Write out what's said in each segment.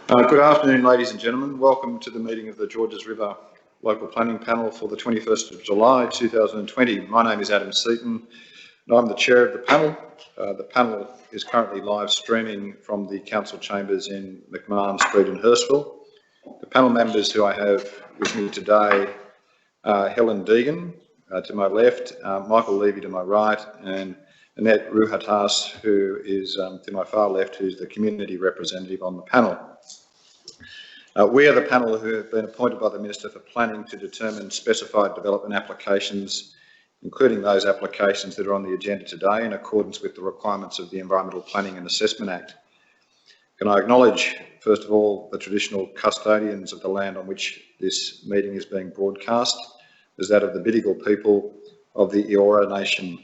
Good afternoon, ladies and gentlemen. Welcome to the meeting of the Georges River Local Planning Panel for the 21st of July 2020. My name is Adam Seaton and I'm the chair of the panel. The panel is currently live streaming from the council chambers in McMahon Street in Hurstville. The panel members who I have with me today are Helen Deegan to my left, Michael Levy to my right, and Annette Ruhatas, who is to my far left, who's the community representative on the panel. We are the panel who have been appointed by the Minister for Planning to determine specified development applications, including those applications that are on the agenda today in accordance with the requirements of the Environmental Planning and Assessment Act. Can I acknowledge, first of all, the traditional custodians of the land on which this meeting is being broadcast, as that of the Bidjigal people of the Eora Nation.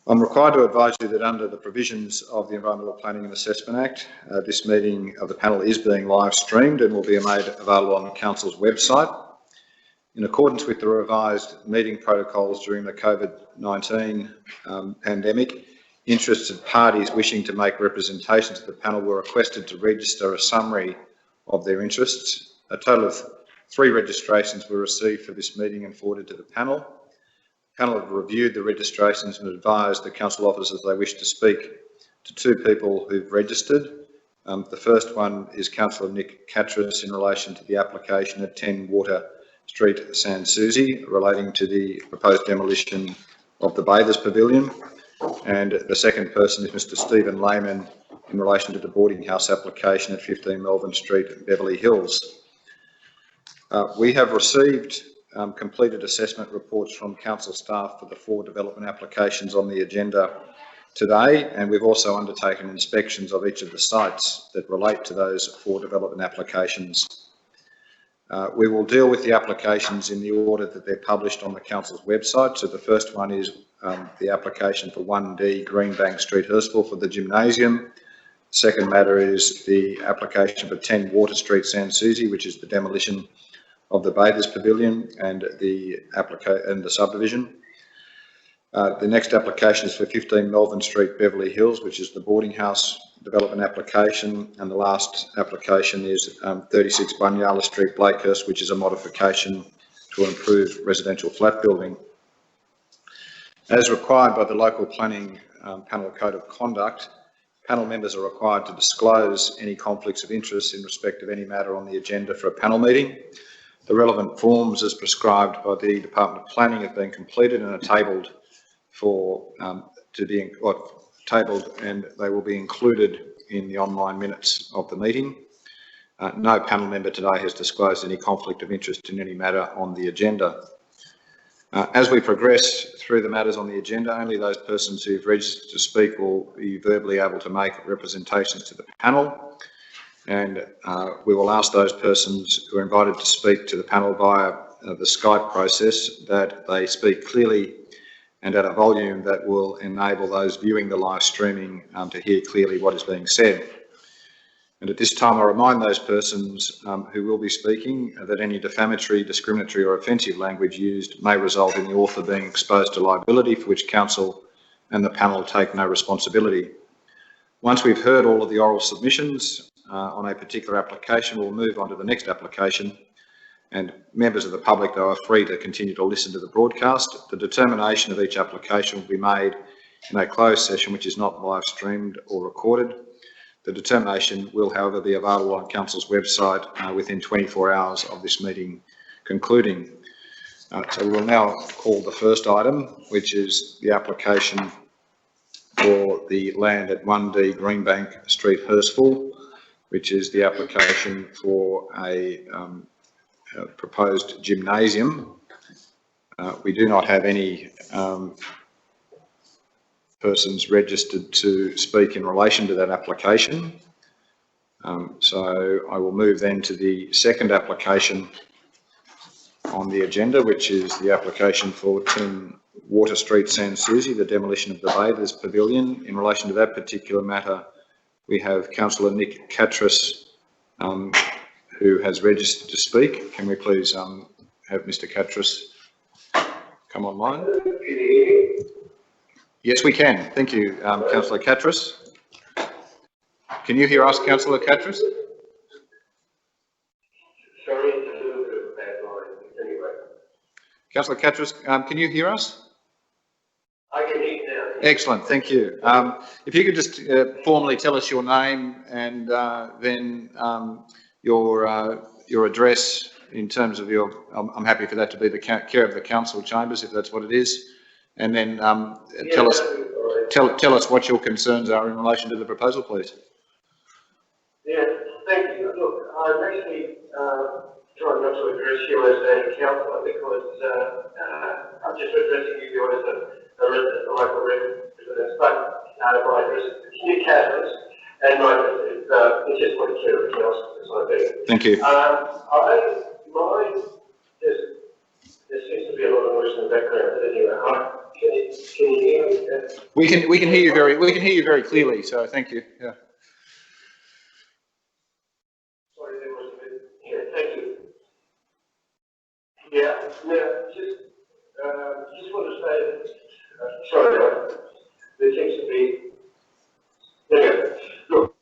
I'm required to advise you that under the provisions of the Environmental Planning and Assessment Act, this meeting of the panel is being live streamed and will be made available on the Council's website. In accordance with the revised meeting protocols during the COVID-19 pandemic, interested parties wishing to make representations to the panel were requested to register a summary of their interests. A total of 3 registrations were received for this meeting and forwarded to the panel. The panel have reviewed the registrations and advised the council officers they wish to speak to 2 people who've registered. The first one is Councillor Nick Catras in relation to the application at 10 Water Street, Sans Souci, relating to the proposed demolition of the Bathers Pavilion. And the second person is Mr Stephen Lehman in relation to the boarding house application at 15 Melbourne Street, Beverly Hills. We have received completed assessment reports from council staff for the 4 development applications on the agenda today, and we've also undertaken inspections of each of the sites that relate to those 4 development applications. We will deal with the applications in the order that they're published on the council's website. So the first one is the application for 1D Greenbank Street, Hurstville for the gymnasium. Second matter is the application for 10 Water Street, Sans Souci, which is the demolition of the Bathers Pavilion and the subdivision. The next application is for 15 Melbourne Street, Beverly Hills, which is the boarding house development application, and the last application is 36 Bunyala Street, Blakehurst, which is a modification to improve residential flat building. As required by the Local Planning Panel Code of Conduct, panel members are required to disclose any conflicts of interest in respect of any matter on the agenda for a panel meeting. The relevant forms as prescribed by the Department of Planning have been completed and are tabled and they will be included in the online minutes of the meeting. No panel member today has disclosed any conflict of interest in any matter on the agenda. As we progress through the matters on the agenda, only those persons who've registered to speak will be verbally able to make representations to the panel. And we will ask those persons who are invited to speak to the panel via the Skype process that they speak clearly and at a volume that will enable those viewing the live streaming to hear clearly what is being said. And at this time, I remind those persons who will be speaking that any defamatory, discriminatory or offensive language used may result in the author being exposed to liability for which council and the panel take no responsibility. Once we've heard all of the oral submissions on a particular application, we'll move on to the next application, and members of the public, though, are free to continue to listen to the broadcast. The determination of each application will be made in a closed session which is not live streamed or recorded. The determination will, however, be available on Council's website within 24 hours of this meeting concluding. So we will now call the first item, which is the application for the land at 1D Greenbank Street, Hurstville, which is the application for a proposed gymnasium. We do not have any persons registered to speak in relation to that application. So I will move then to the second application on the agenda, which is the application for 10 Water Street, Sans Souci, the demolition of the Bathers Pavilion. In relation to that particular matter, we have Councillor Nick Catras, who has registered to speak. Can we please have Mr Catras come online? Yes, we can. Thank you, Councillor Catras. Can you hear us, Councillor Catras? Sorry, it's a little bit of a bad line. Anyway. Councillor Catras, can you hear us? I can hear you now. Excellent, thank you. If you could just formally tell us your name and then your address in terms of your, I'm happy for that to be the care of the council chambers, if that's what it is, and then tell us what your concerns are in relation to the proposal, please. Yeah, thank you. Look, I'm actually trying not to address you as a councillor because I'm just addressing you as a resident, a local resident, but my address is New Catalyst, and my address is it's just what care of council. Thank you. There seems to be a lot of noise in the background, but anyway, can you hear me? We can hear you very clearly, so thank you. Yeah. Sorry, there was a bit. Yeah, thank you. Yeah, just want to say that, sorry, there seems to be, anyway, look,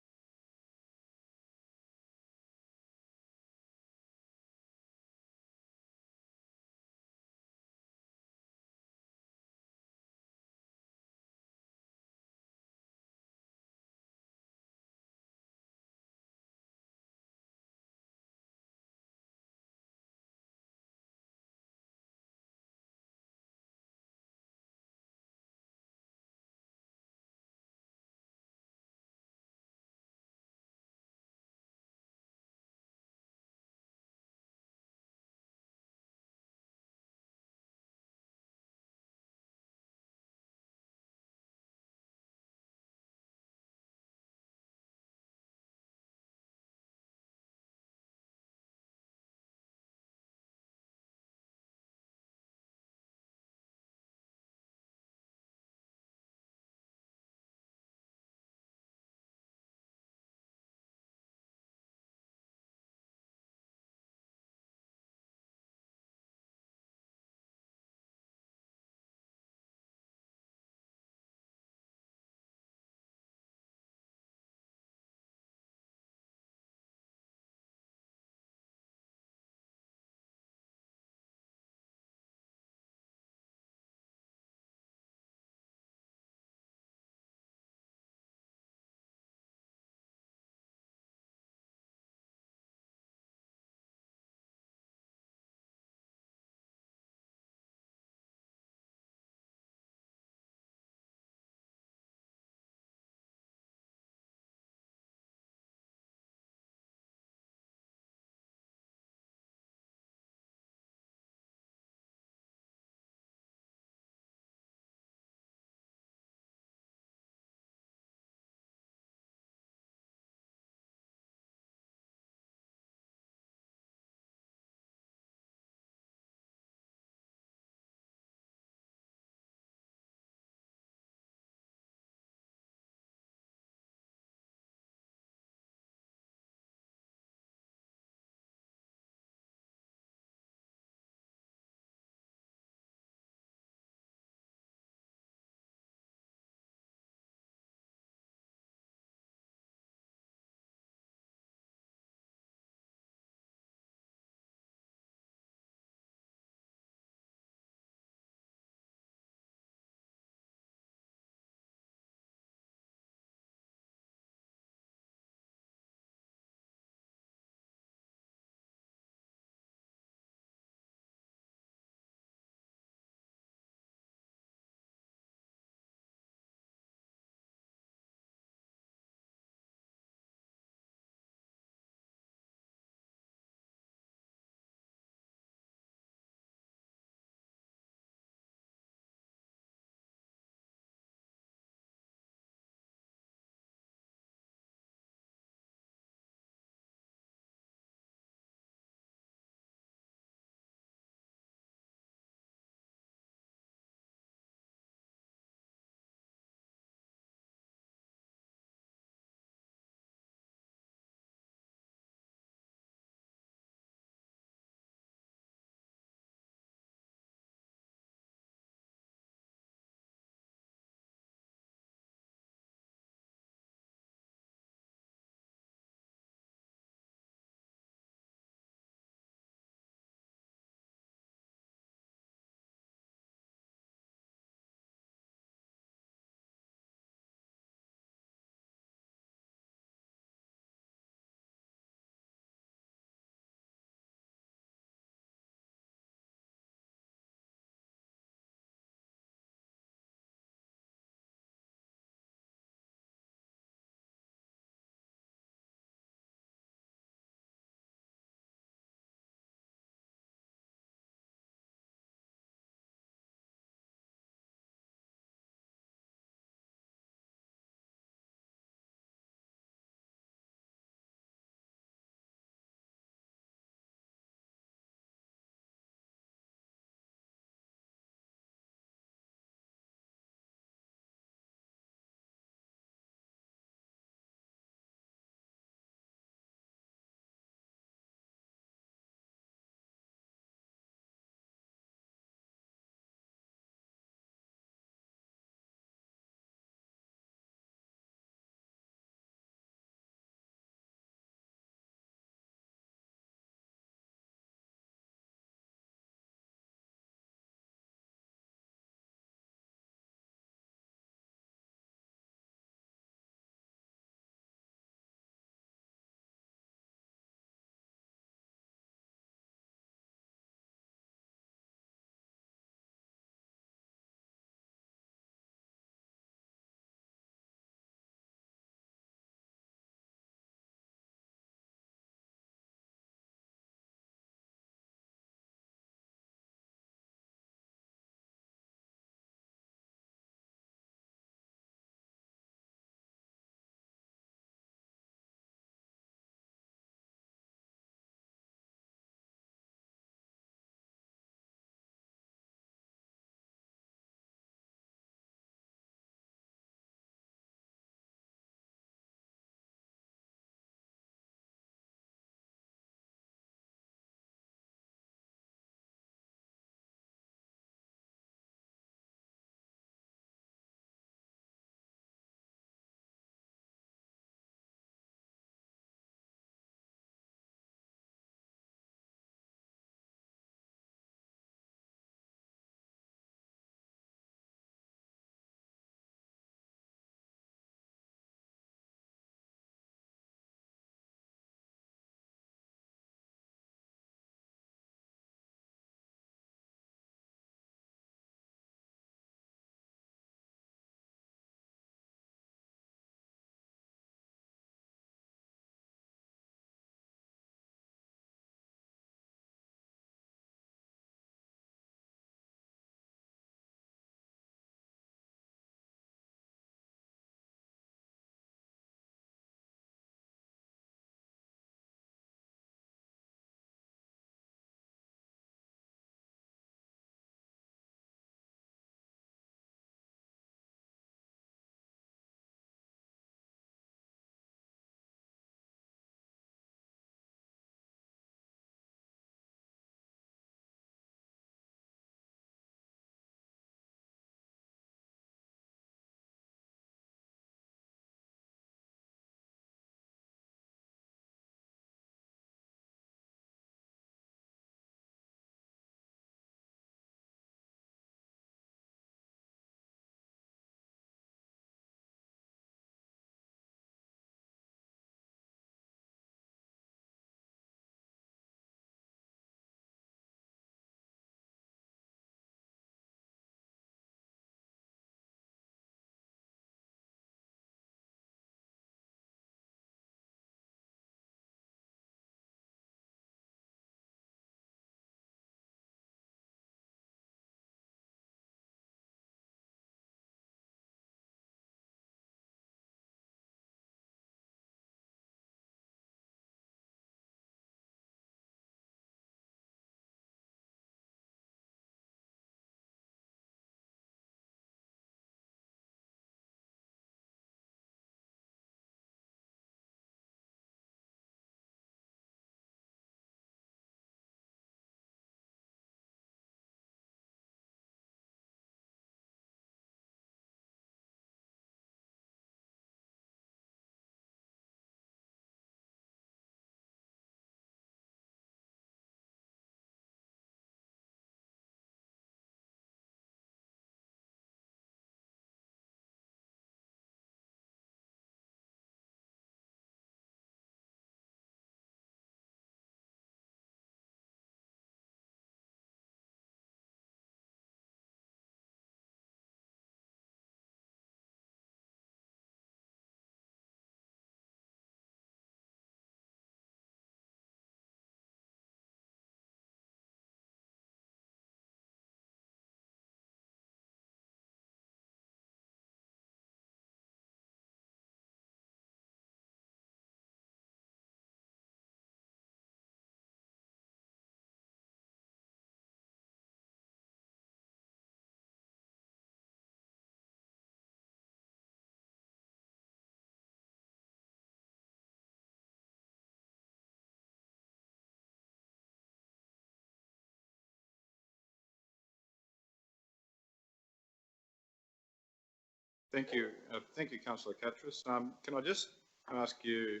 Thank you. Thank you, Councillor Catras. Can I just ask you,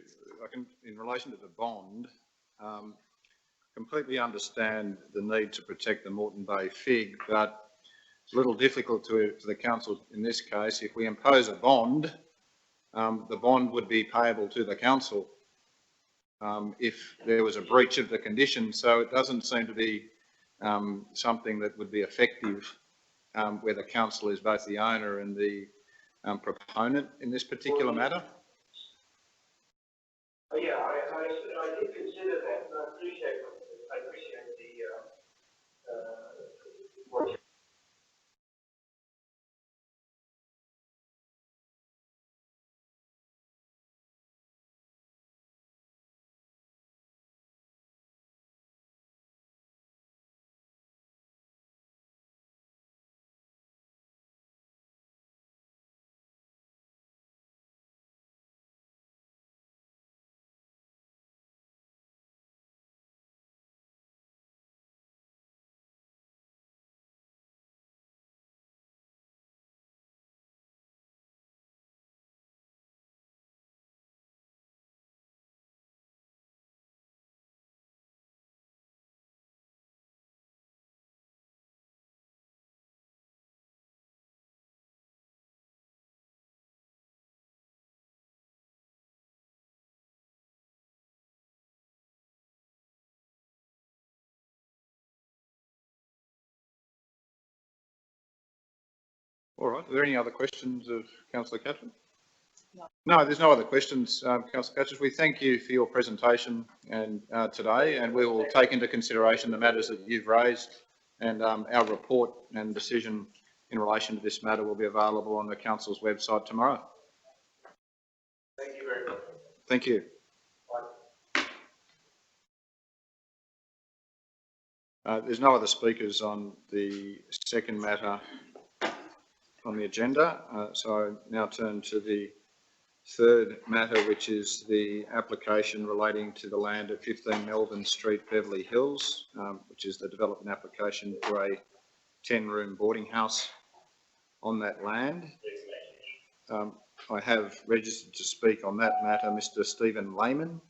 in relation to the bond, completely understand the need to protect the Moreton Bay fig, but it's a little difficult to the council in this case. If we impose a bond, the bond would be payable to the council if there was a breach of the condition. So it doesn't seem to be something that would be effective where the council is both the owner and the proponent in this particular matter. Yeah, I did consider that, and I appreciate the what. All right. Are there any other questions of Councillor Catras? No, there's no other questions, Councillor Catras. We thank you for your presentation and today, and we will take into consideration the matters that you've raised, and our report and decision in relation to this matter will be available on the council's website tomorrow. Thank you very much. Thank you. There's no other speakers on the second matter on the agenda, so I now turn to the third matter, which is the application relating to the land at 15 Melbourne Street, Beverly Hills, which is the development application for a 10-room boarding house on that land. I have registered to speak on that matter Mr. Stephen Lehman,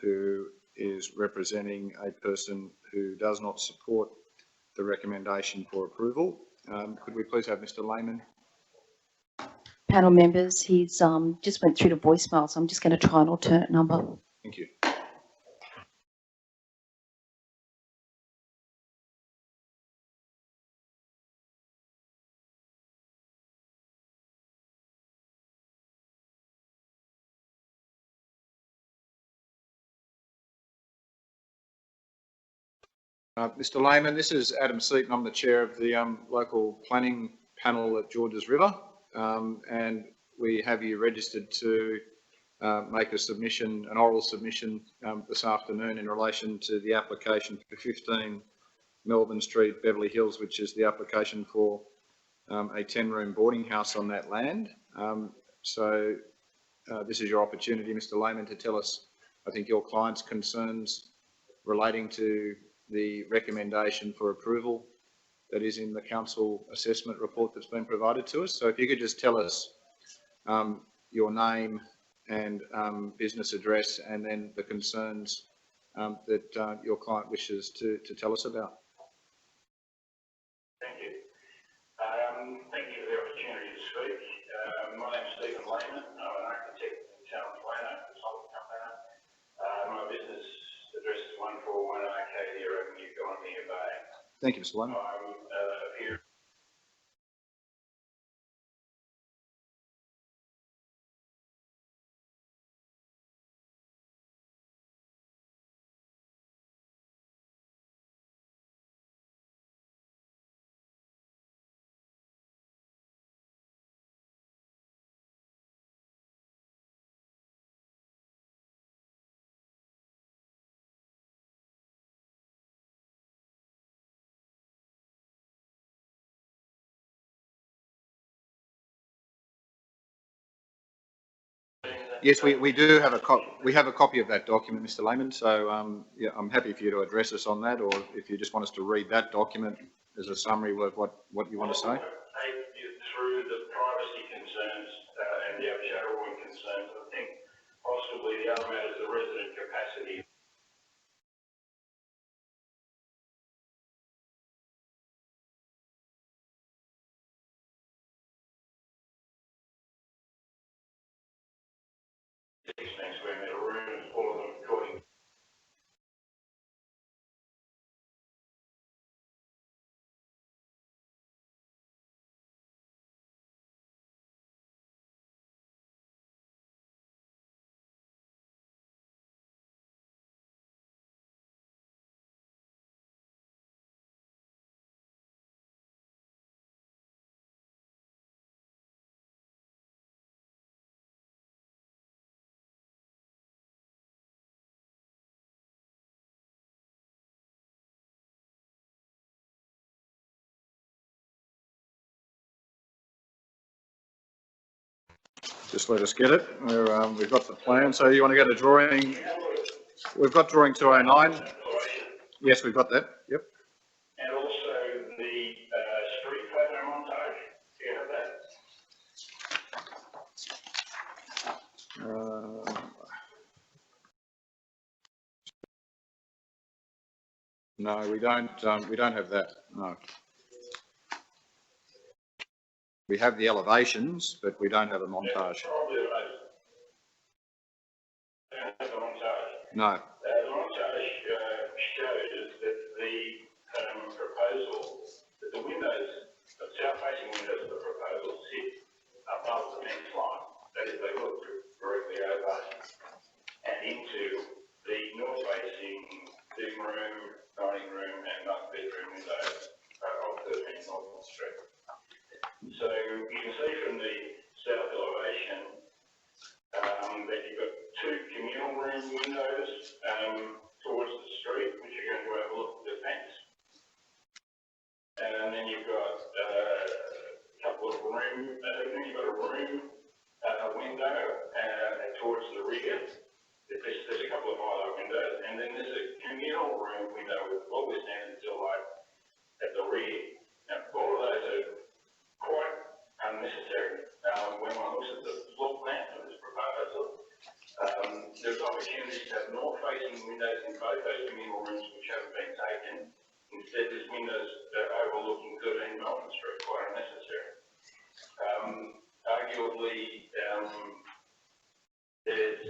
who is representing a person who does not support the recommendation for approval. Could we please have Mr. Lehman? Panel members, he's just went through to voicemail, so I'm just going to try an alternate number. Thank you. Mr. Lehman, this is Adam Seaton. I'm the chair of the local planning panel at Georges River, and we have you registered to make a submission, an oral submission this afternoon in relation to the application for 15 Melbourne Street, Beverly Hills, which is the application for a 10-room boarding house on that land. So this is your opportunity, Mr. Lehman, to tell us, I think, your client's concerns relating to the recommendation for approval that is in the council assessment report that's been provided to us. So if you could just tell us your name and business address, and then the concerns that your client wishes to tell us about. Thank you. Thank you for the opportunity to speak. My name is Stephen Lehman. I'm an architect and town planner, consultant company. My business address is 141 Arcadia Avenue, Gardner Bay. Thank you, Mr. Lehman. Yes, we do have a copy of that document, Mr. Lehman. So yeah, I'm happy for you to address us on that, or if you just want us to read that document as a summary of what you want to say. Take you through the the other matter is the resident capacity. Next square metre rooms, all of them according. Just let us get it. We've got the plan. So you want to go to drawing? We've got drawing 209. Yes, we've got that. Yep. And also the street photo montage. Do you have that? No, we don't. We don't have that. No. We have the elevations, but we don't have a montage. Probably the most. Don't have the montage. No. The montage shows that the proposal, that the windows, the south-facing windows of the proposal sit above the next line. That is, they look directly over and into the north-facing living room, dining room, and master bedroom windows of 13 Northern Street. So you can see from the south elevation that you've got two communal room windows towards the street, which are going to overlook the fence. And then you've got a couple of room, then you've got a room window towards the rear. There's a couple of highlight windows, and then there's a communal room window with what we're standing still light at the rear. Now, all of those are quite unnecessary. When one looks at the floor plan of this proposal, there's opportunities to have north-facing windows in both those communal rooms which haven't been taken. Instead, there's windows overlooking 13 Melbourne Street, quite unnecessary. Arguably, there's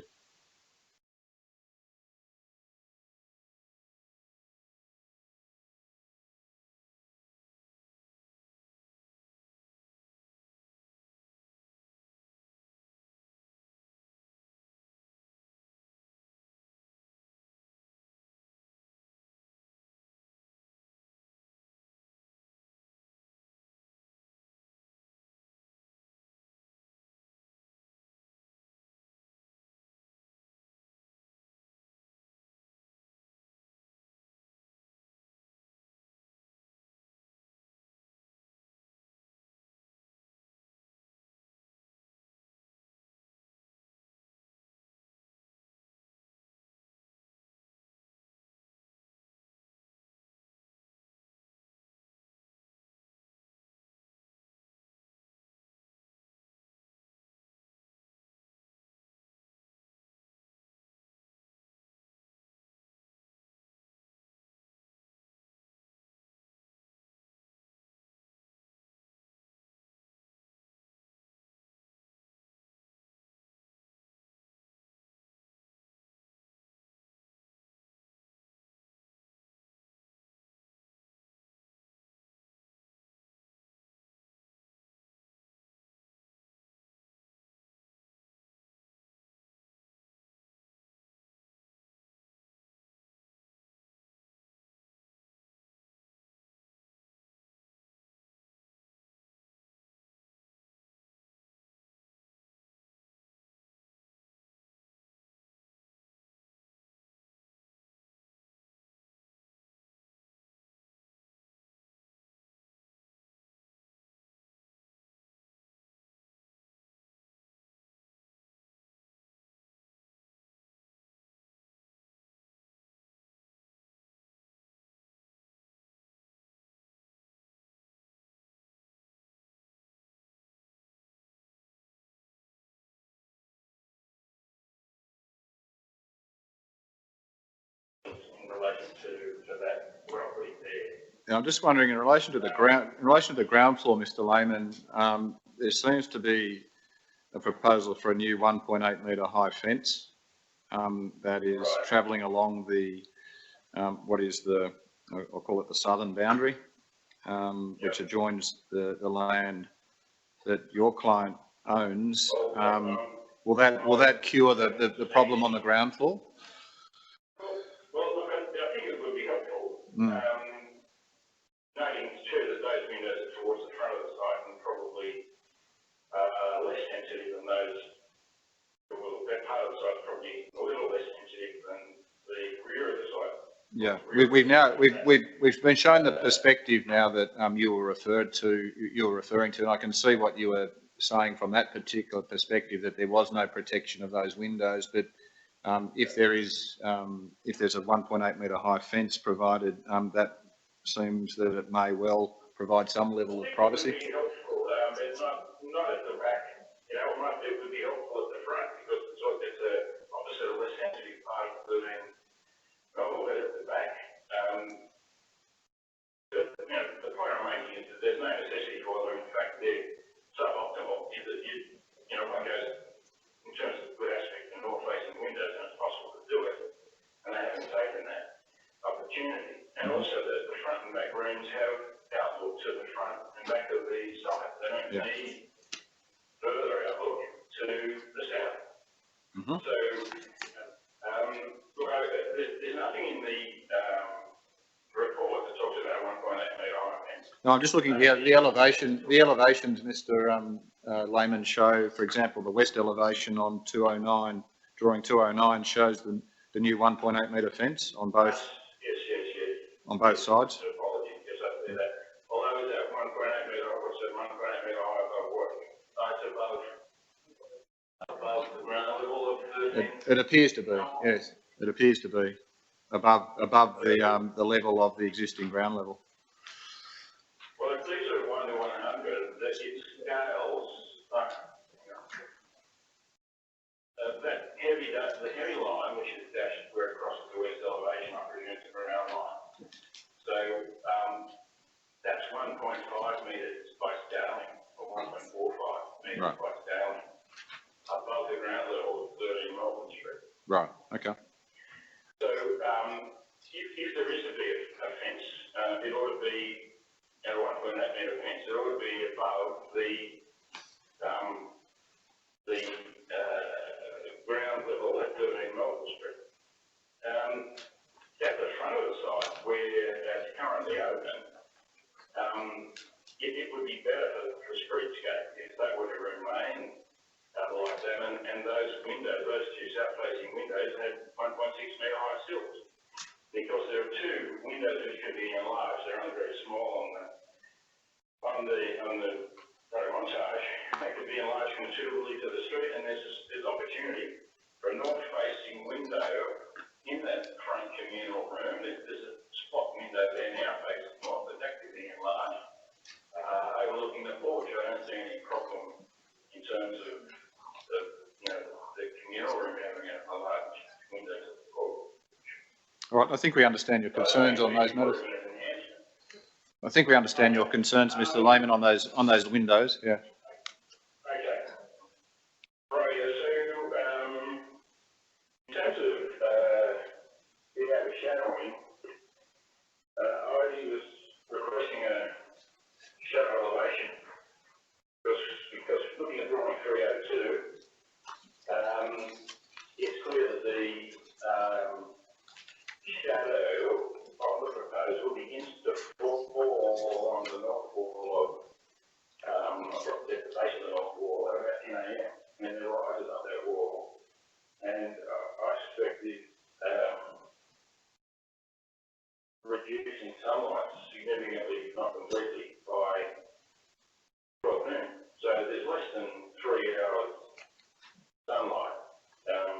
in relation to that property there. Now, I'm just wondering, in relation to the ground floor, Mr. Lehman, there seems to be a proposal for a new 1.8 metre high fence that is travelling along the what is the, I'll call it the southern boundary, which adjoins the land that your client owns. Will that cure the problem on the ground floor? Well, look, I think it would be helpful. Noting too that those windows are towards the front of the site and probably less sensitive than those. Well, that part of the site is probably a little less sensitive than the rear of the site. Yeah, we've been shown the perspective now that you were referring to, and I can see what you were saying from that particular perspective, that there was no protection of those windows. But if there's a 1.8 metre high fence provided, that seems that it may well provide some level of privacy. It would be helpful, but not at the back. You know, it would be helpful at the front because it's obviously a less sensitive part of the building. But at the back, the point I'm making is that there's no necessity for them. In fact, they're suboptimal. One goes in terms of good aspect to north-facing windows, and it's possible to do it, and they haven't taken that opportunity. And also, the front and back rooms have outlook to the front and back of the site. They don't need further outlook to the south. So, look, there's nothing in the report that talks about 1.8 metre high fence. No, I'm just looking at the elevation. The elevations, Mr. Lehman, show, for example, the west elevation on 209, drawing 209 shows the new 1.8 metre fence on both. Yes. On both sides. Apologies, yes, I see that. Although is that 1.8 metre, what's that 1.8 metre high above what? It's above the ground level of the fence? It appears to be, yes. It appears to be above the level of the existing ground level. Well, if these are 1 to 100, that it scales the heavy line, which is dashed where it crosses the west elevation, I presume it's the ground line. So that's 1.5 metres by scaling, or 1.45 metres by scaling, above the ground level of 13 Melbourne Street. Right, okay. So if there is to be a fence, it ought to be at a 1.8 metre fence. It ought to be above the ground level at 13 Melbourne Street. At the front of the site, where it's currently open, it would be better for streetscape if that were to remain like that. And those windows, those two south-facing windows, had 1.6 metre high sills, because there are two windows which can be enlarged. They're only very small on the photo montage. They could be enlarged considerably to the street, and there's opportunity for a north-facing window in that front communal room. There's a spot window there now facing north, but that could be enlarged, overlooking the porch. I don't see any problem in terms of the communal room having a large window to the porch. All right, I think we understand your concerns on those matters. I think we understand your concerns, Mr. Lehman, on those windows. Yeah. Okay. Right. So, in terms of the overshadowing, I was requesting a shadow elevation because looking at drawing 302, it's clear that the shadow of the proposal begins to fall along the north wall of the base of the north wall at about 10 a.m. and it rises up that wall. And I suspect it's reducing sunlight significantly, not completely, by 12 noon. So there's less than 3 hours sunlight,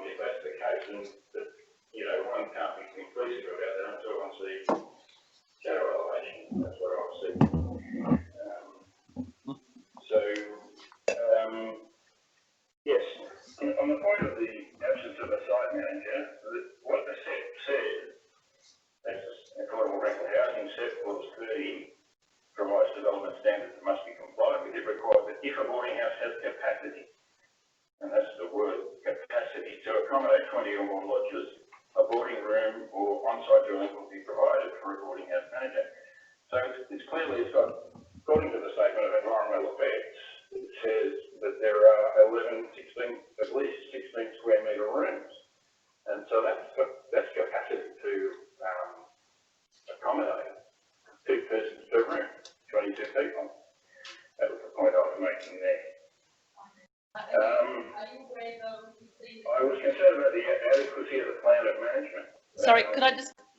if that's the case. And one can't be conclusive about that until one sees shadow elevation. That's what I've seen. Yes, on the point of the absence of a site manager, what the SEP said 20 or more lodges, a boarding room or on-site dwelling will be provided for a boarding house manager. So it's clearly, according to the statement of environmental effects, it says that there are at least 16 square metre rooms. And so that's capacity to accommodate 2 persons per room, 22 people. That was the point I was making there. I was concerned about the adequacy of the plan of management. Sorry, could I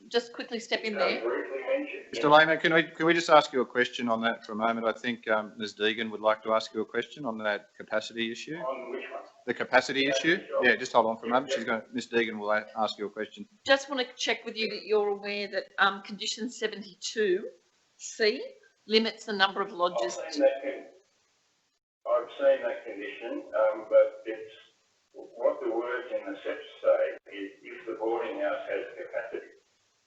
just quickly step in there? Briefly mentioned. Mr. Lehman, can we just ask you a question on that for a moment? I think Ms. Deegan would like to ask you a question on that capacity issue. On which one? The capacity issue? Yeah, just hold on for a moment. Ms. Deegan will ask you a question. Just want to check with you that you're aware that condition 72C limits the number of lodges. I've seen that condition, but it's what the words in the SEPS say is if the boarding house has capacity.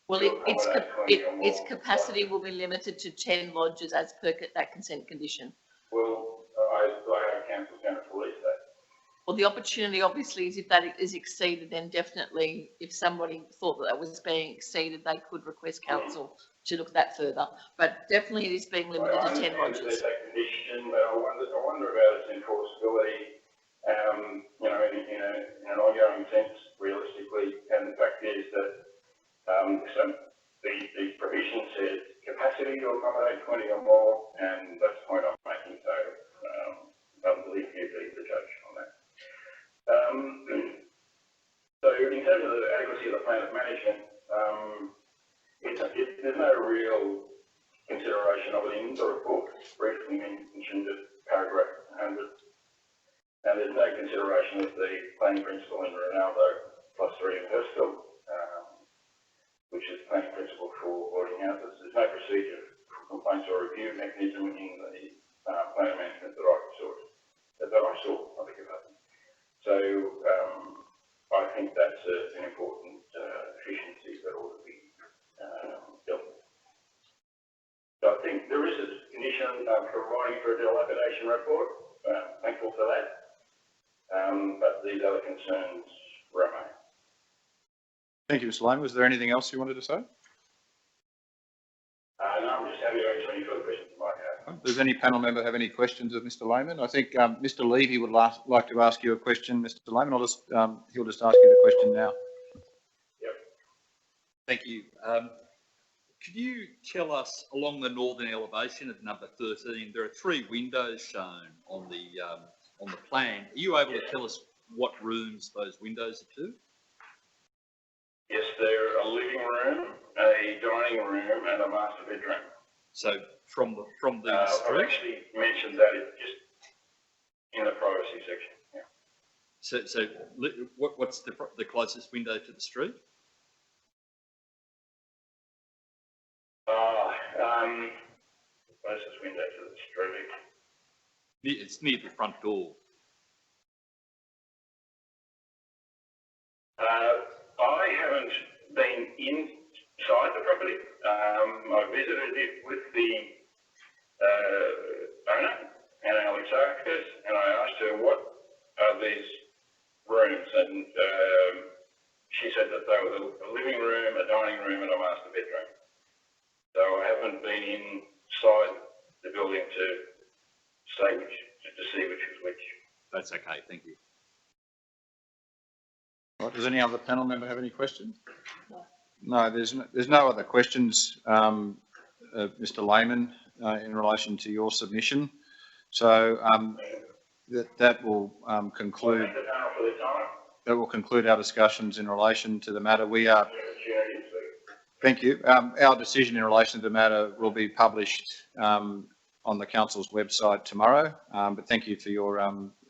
Well, its capacity will be limited to 10 lodges as per that consent condition. Well, I hope council's going to police that. Well, the opportunity obviously is if that is exceeded, then definitely if somebody thought that was being exceeded, they could request council to look at that further. But definitely it is being limited to 10 lodges. There's that condition, but I wonder about its enforceability, in an ongoing sense, realistically. And the fact is that the provision says capacity to accommodate 20 or more, and that's the point I'm making. So I'll leave you to be the judge on that. So in terms of the adequacy of the plan of management, there's no real consideration of it in the report. It's briefly mentioned at paragraph 100. And there's no consideration of the planning principle in Ronaldo +3 in Hurstville, which is the planning principle for boarding houses. There's no procedure for complaints or review mechanism in the plan of management that I saw, I beg your pardon. So I think that's an important efficiency that ought to be dealt with. So I think there is a condition providing for a dilapidation report. Thankful for that. But these other concerns remain. Thank you, Mr. Lehman. Was there anything else you wanted to say? No, I'm just happy to answer any further questions you might have. Does any panel member have any questions of Mr. Lehman? I think Mr. Levy would like to ask you a question, Mr. Lehman. He'll just ask you the question now. Yep. Thank you. Could you tell us along the northern elevation of number 13, there are 3 windows shown on the plan. Are you able to tell us what rooms those windows are to? Yes, they're a living room, a dining room, and a master bedroom. So from the I've street? actually mentioned that it's just in the privacy section. Yeah. So what's the closest window to the street? Closest window to the street. It's near the front door. I haven't been inside the property. I visited it with the owner, Anna Alexakis, and I asked her what are these rooms, and she said that they were a living room, a dining room, and a master bedroom. So I haven't been inside the building to say to see which is which. That's okay, thank you. Right, does any other panel member have any questions? No, there's no other questions, Mr. Lehman, in relation to your submission. So that will conclude. Thank the panel for their time. That will conclude our discussions in relation to the matter. We are. Thank you. Our decision in relation to the matter will be published on the council's website tomorrow. But thank you for your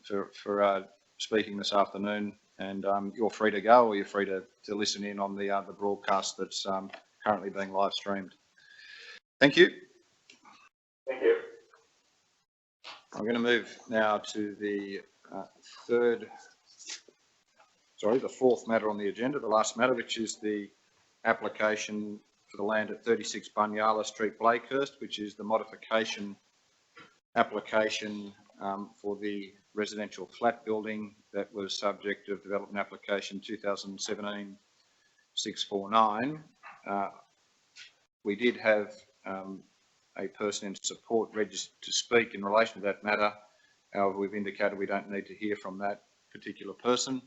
for speaking this afternoon. And you're free to go, or you're free to listen in on the broadcast that's currently being live streamed. Thank you. Thank you. I'm going to move now to the fourth matter on the agenda, the last matter, which is the application for the land at 36 Bunyala Street, Blakehurst, which is the modification application for the residential flat building that was subject of development application 2017-649. We did have a person in support registered to speak in relation to that matter. However, we've indicated we don't need to hear from that particular person.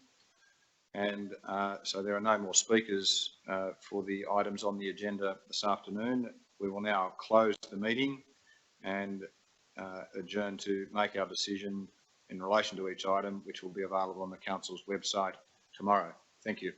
And so there are no more speakers for the items on the agenda this afternoon. We will now close the meeting and adjourn to make our decision in relation to each item, which will be available on the council's website tomorrow. Thank you.